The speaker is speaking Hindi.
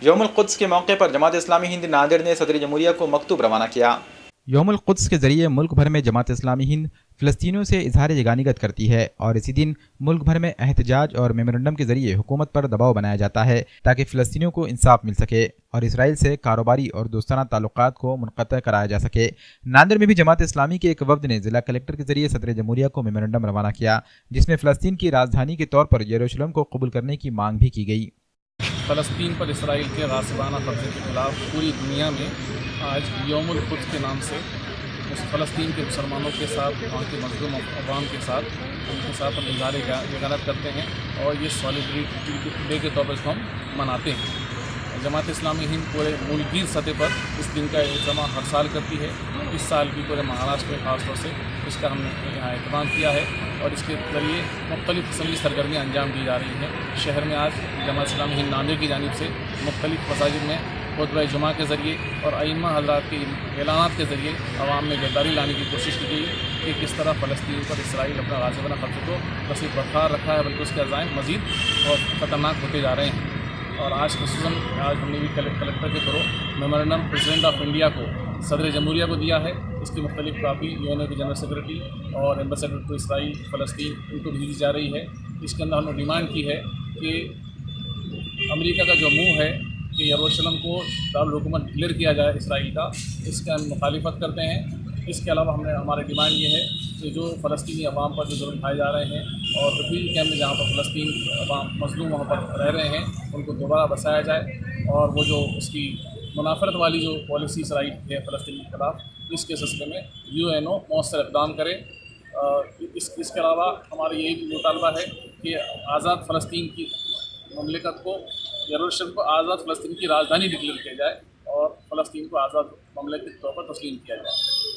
यौमुल कुद्स के मौके पर जमात इस्लामी हिंद नांदेड़ ने सदर जमहूरिया को मकतूब रवाना किया। यौमुल कुद्स के जरिए मुल्क भर में जमात इस्लामी हिंद फ़लस्तीनियों से इजहार यगानियत करती है और इसी दिन मुल्क भर में एहतजाज और मेमोरेंडम के जरिए हुकूमत पर दबाव बनाया जाता है ताकि फ़लस्तीनियों को इंसाफ मिल सके और इसराइल से कारोबारी और दोस्ताना ताल्लुकात को मुनक़ता कराया जा सके। नांदेड़ में भी जमात इस्लामी के एक वफ्द ने जिला कलेक्टर के जरिए सदर जमहूरिया को मेमोरेंडम रवाना किया, जिसमें फ़लस्तीन की राजधानी के तौर पर यरूशलेम को कबूल करने की मांग भी की गई। फ़लस्तीन पर इसराइल के गासिबाना कब्ज़े के खिलाफ पूरी दुनिया में आज यौमुल कुद्स के नाम से उस फ़लस्तीन के मुसलमानों के साथ, वहाँ के मज़लूम अवाम के साथ, उनके साथ हम इज़हार यगानत करते हैं और ये सॉलिडरिटी डे के तौर पर इसको हम मनाते हैं। जमात इस्लामी हिंद पूरे मुल्की सतह पर इस दिन का इज्तिमा हर साल करती है। इस साल भी पूरे महाराष्ट्र में ख़ास तौर से इसका हमने यहाँ एहतमाम किया है और इसके ज़रिए मुख्तलिफ़ किस्म की सरगर्मियाँ अंजाम दी जा रही हैं। शहर में आज जमात इस्लामी हिंद नांदेड़ की जानिब से मुख्तलिफ़ मसाजिद में खुतबा जुमा के ज़रिए और अइम्मा हज़रात के ऐलानात के ज़रिए अवाम में बेदारी लाने की कोशिश की गई कि किस तरह फ़लस्तीन पर इसराइल अपना गासिबाना कब्ज़े को न सिर्फ बरकरार रखा है बल्कि उसके अज़ाइम मज़ीद और ख़तरनाक होते जा रहे हैं। और आज खसूसन आज हमने भी कलेक्टर के through memorandum president of India को, सदर जमहूरिया को दिया है। इसकी मुख्तलिफ कापी यूएनओ के जनरल सेक्रेटरी और एम्बेसडर टू इसराइल फ़लस्तीन इनको भेजी जा रही है। इसके अंदर हमने डिमांड की है कि अमेरिका का जो मुँह है कि यरूशलेम को दारुल-हुकूमत डिक्लेयर किया जाए इसराइल का, इसका हम मुखालिफत करते हैं। इसके अलावा हमारी डिमांड ये है कि जो फ़लस्तीनी अवाम पर जो जुल्म ढाए जा रहे हैं और रिफ्यूजी कैंप में जहाँ पर फ़लस्तीन अवाम मज़लूम वहाँ पर रह रहे हैं उनको दोबारा बसाया जाए और वो जो उसकी मुनाफरत वाली जो पॉलिसी इसराइल है फ़लस्तीन के खिलाफ, इसके सिलसिले में यूएनओ मौसर इक़दाम करे। इसके अलावा हमारा यही भी मुतालबा है कि आज़ाद फ़लस्तीन की ममलिकत को, यरूशलेम को आज़ाद फ़लस्तीन की राजधानी डिक्लेयर किया जाए और फ़लस्तीन को आज़ाद ममलिकत के तौर पर तस्लीम किया जाए।